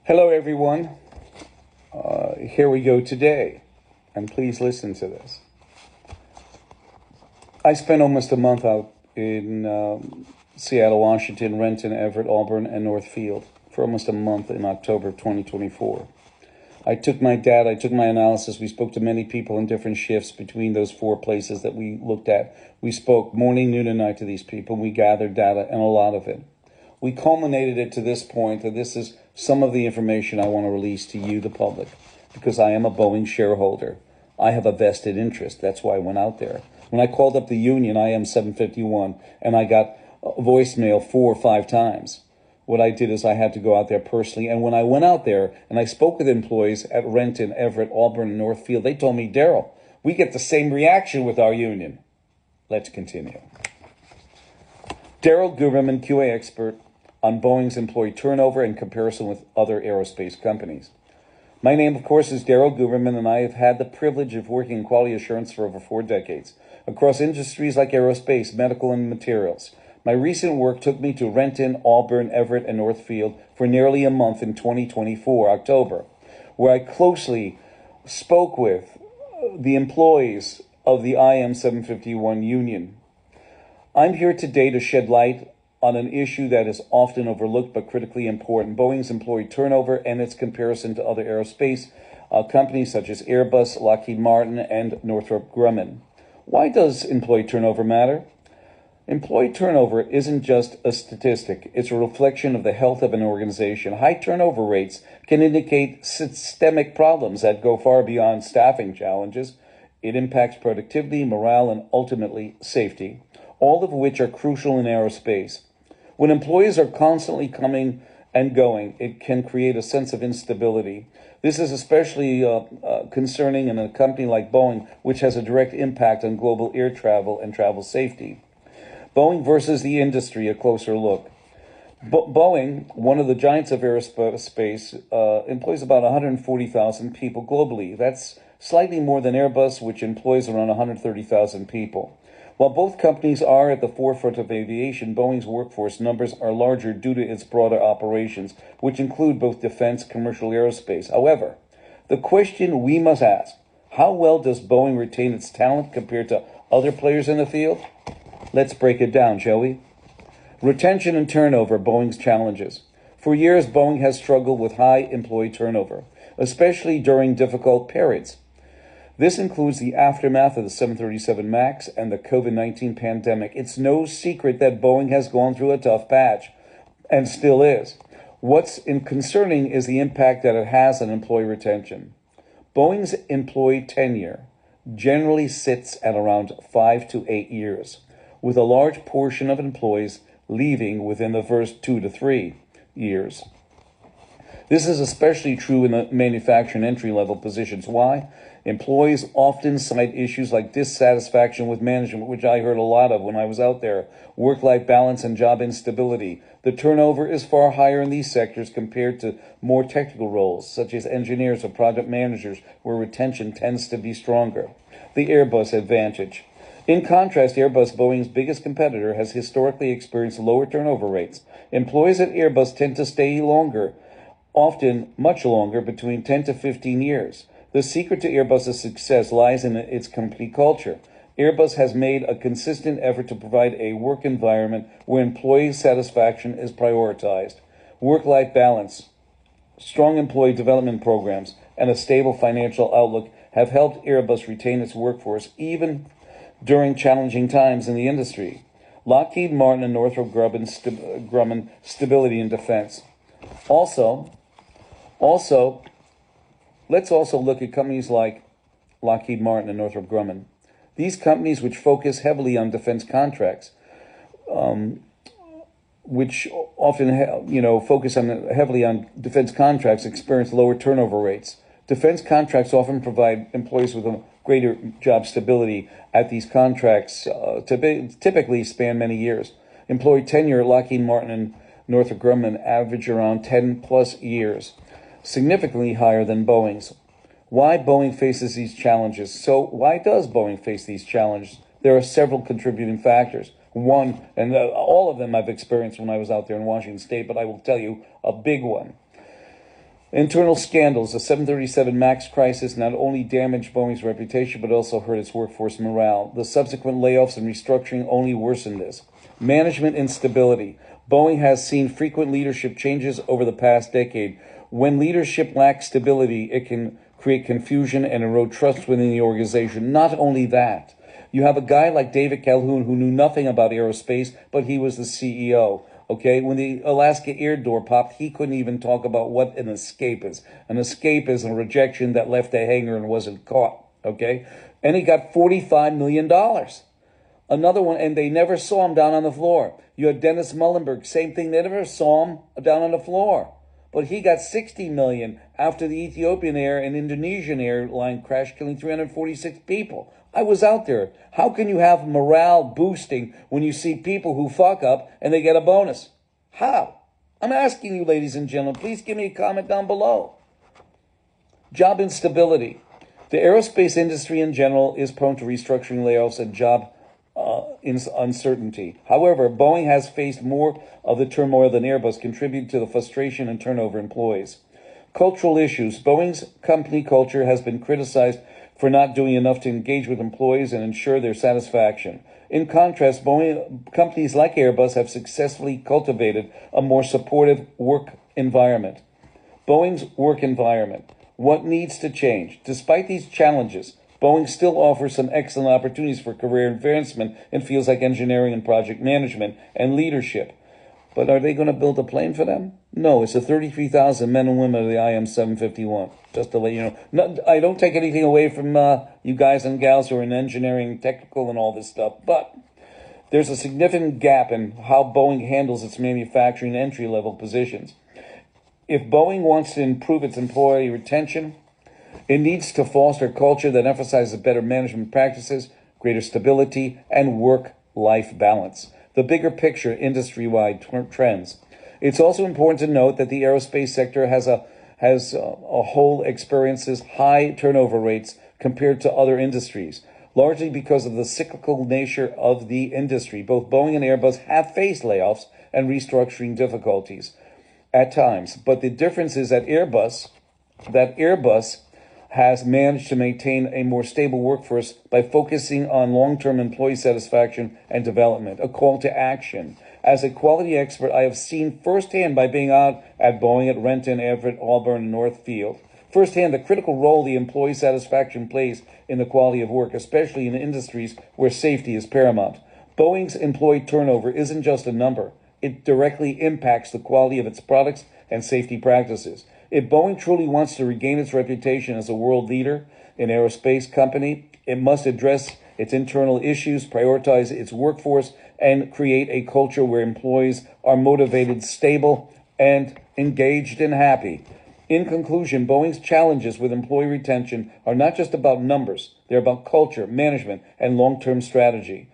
Hello, everyone. Here we go today, and please listen to this. I spent almost a month out in Seattle, Washington, Renton, Everett, Auburn, and Northfield for almost a month in October of 2024. I took my data, I took my analysis. We spoke to many people in different shifts between those four places that we looked at. We spoke morning, noon, and night to these people. We gathered data, and a lot of it. We culminated it to this point, and this is some of the information I want to release to you, the public, because I am a Boeing shareholder. I have a vested interest. That's why I went out there. When I called up the union, IM 751, and I got a voicemail 4 or 5 times. What I did is I had to go out there personally. And when I went out there and I spoke with employees at Renton, Everett, Auburn, and Northfield, they told me, Daryl, we get the same reaction with our union. Let's continue. Daryl Guberman, QA expert on Boeing's employee turnover in comparison with other aerospace companies. My name, of course, is Daryl Guberman, and I have had the privilege of working in quality assurance for over 4 decades across industries like aerospace, medical, and materials. My recent work took me to Renton, Auburn, Everett, and Northfield for nearly a month in 2024, October, where I closely spoke with the employees of the IM 751 union. I'm here today to shed light on an issue that is often overlooked but critically important: Boeing's employee turnover and its comparison to other aerospace companies such as Airbus, Lockheed Martin, and Northrop Grumman. Why does employee turnover matter? Employee turnover isn't just a statistic. It's a reflection of the health of an organization. High turnover rates can indicate systemic problems that go far beyond staffing challenges. It impacts productivity, morale, and ultimately safety, all of which are crucial in aerospace. When employees are constantly coming and going, it can create a sense of instability. This is especially concerning in a company like Boeing, which has a direct impact on global air travel and travel safety. Boeing versus the industry, a closer look. Boeing, one of the giants of aerospace, employs about 140,000 people globally. That's slightly more than Airbus, which employs around 130,000 people. While both companies are at the forefront of aviation, Boeing's workforce numbers are larger due to its broader operations, which include both defense and commercial aerospace. However, the question we must ask: how well does Boeing retain its talent compared to other players in the field? Let's break it down, shall we? Retention and turnover, Boeing's challenges. For years, Boeing has struggled with high employee turnover, especially during difficult periods. This includes the aftermath of the 737 MAX and the COVID-19 pandemic. It's no secret that Boeing has gone through a tough patch, and still is. What's concerning is the impact that it has on employee retention. Boeing's employee tenure generally sits at around 5 to 8 years, with a large portion of employees leaving within the first 2 to 3 years. This is especially true in the manufacturing entry-level positions. Why? Employees often cite issues like dissatisfaction with management, which I heard a lot of when I was out there, work-life balance, and job instability. The turnover is far higher in these sectors compared to more technical roles, such as engineers or project managers, where retention tends to be stronger. The Airbus advantage. In contrast, Airbus, Boeing's biggest competitor, has historically experienced lower turnover rates. Employees at Airbus tend to stay longer, often much longer, between 10 to 15 years. The secret to Airbus's success lies in its complete culture. Airbus has made a consistent effort to provide a work environment where employee satisfaction is prioritized. Work-life balance, strong employee development programs, and a stable financial outlook have helped Airbus retain its workforce even during challenging times in the industry. Lockheed Martin and Northrop Grumman, stability and defense. Also, let's also look at companies like Lockheed Martin and Northrop Grumman. These companies, which focus heavily on defense contracts, which often focus heavily on defense contracts, experience lower turnover rates. Defense contracts often provide employees with a greater job stability at these contracts, typically span many years. Employee tenure at Lockheed Martin and Northrop Grumman average around 10 plus years, significantly higher than Boeing's. Why Boeing faces these challenges? So why does Boeing face these challenges? There are several contributing factors. One, and all of them I've experienced when I was out there in Washington State, but I will tell you a big one. Internal scandals. The 737 MAX crisis not only damaged Boeing's reputation, but also hurt its workforce morale. The subsequent layoffs and restructuring only worsened this. Management instability. Boeing has seen frequent leadership changes over the past decade. When leadership lacks stability, it can create confusion and erode trust within the organization. Not only that, you have a guy like David Calhoun who knew nothing about aerospace, but he was the CEO. Okay, when the Alaska air door popped, he couldn't even talk about what an escape is. An escape is a rejection that left a hangar and wasn't caught. Okay, and he got $45 million. Another one, and they never saw him down on the floor. You had Dennis Muhlenberg, same thing. They never saw him down on the floor. But he got $60 million after the Ethiopian Air and Indonesian airline crash, killing 346 people. I was out there. How can you have morale boosting when you see people who fuck up and they get a bonus? How? I'm asking you, ladies and gentlemen, please give me a comment down below. Job instability. The aerospace industry in general is prone to restructuring, layoffs, and job uncertainty. However, Boeing has faced more of the turmoil than Airbus, contributing to the frustration and turnover employees. Cultural issues. Boeing's company culture has been criticized for not doing enough to engage with employees and ensure their satisfaction. In contrast, Boeing companies like Airbus have successfully cultivated a more supportive work environment. Boeing's work environment. What needs to change? Despite these challenges, Boeing still offers some excellent opportunities for career advancement in fields like engineering and project management and leadership. But are they going to build a plane for them? No, it's the 33,000 men and women of the IM-751. Just to let you know. No, I don't take anything away from you guys and gals who are in engineering, technical, and all this stuff. But there's a significant gap in how Boeing handles its manufacturing entry-level positions. If Boeing wants to improve its employee retention, it needs to foster a culture that emphasizes better management practices, greater stability, and work-life balance. The bigger picture, industry-wide trends. It's also important to note that the aerospace sector as a whole experiences high turnover rates compared to other industries, largely because of the cyclical nature of the industry. Both Boeing and Airbus have faced layoffs and restructuring difficulties at times, but the difference is that Airbus has managed to maintain a more stable workforce by focusing on long-term employee satisfaction and development, a call to action. As a quality expert, I have seen firsthand by being out at Boeing at Renton, Everett, Auburn, and Northfield, firsthand the critical role the employee satisfaction plays in the quality of work, especially in industries where safety is paramount. Boeing's employee turnover isn't just a number. It directly impacts the quality of its products and safety practices. If Boeing truly wants to regain its reputation as a world leader in aerospace company, it must address its internal issues, prioritize its workforce, and create a culture where employees are motivated, stable, and engaged and happy. In conclusion, Boeing's challenges with employee retention are not just about numbers. They're about culture, management, and long-term strategy.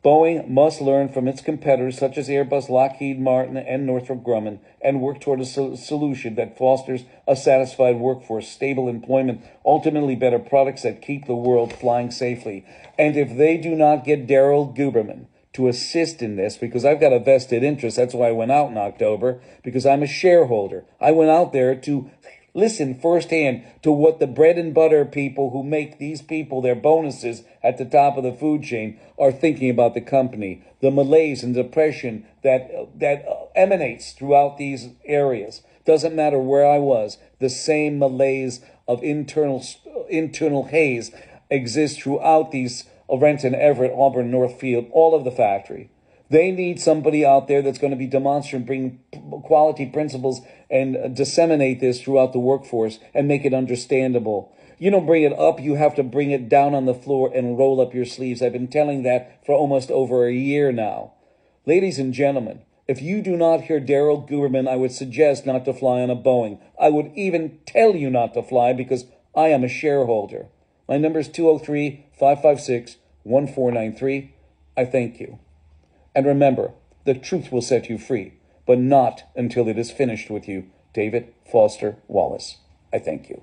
Boeing must learn from its competitors such as Airbus, Lockheed Martin, and Northrop Grumman and work toward a solution that fosters a satisfied workforce, stable employment, ultimately better products that keep the world flying safely. And if they do not get Daryl Guberman to assist in this, because I've got a vested interest, that's why I went out in October, because I'm a shareholder. I went out there to listen firsthand to what the bread and butter people who make these people their bonuses at the top of the food chain are thinking about the company. The malaise and depression that emanates throughout these areas. Doesn't matter where I was. The same malaise of internal haze exists throughout these Renton, Everett, Auburn, Northfield, all of the factory. They need somebody out there that's going to be demonstrative, bring quality principles and disseminate this throughout the workforce and make it understandable. You don't bring it up, you have to bring it down on the floor and roll up your sleeves. I've been telling that for almost over a year now. Ladies and gentlemen, if you do not hear Daryl Guberman, I would suggest not to fly on a Boeing. I would even tell you not to fly because I am a shareholder. My number is 203-556-1493. I thank you. And remember, the truth will set you free, but not until it is finished with you. David Foster Wallace. I thank you.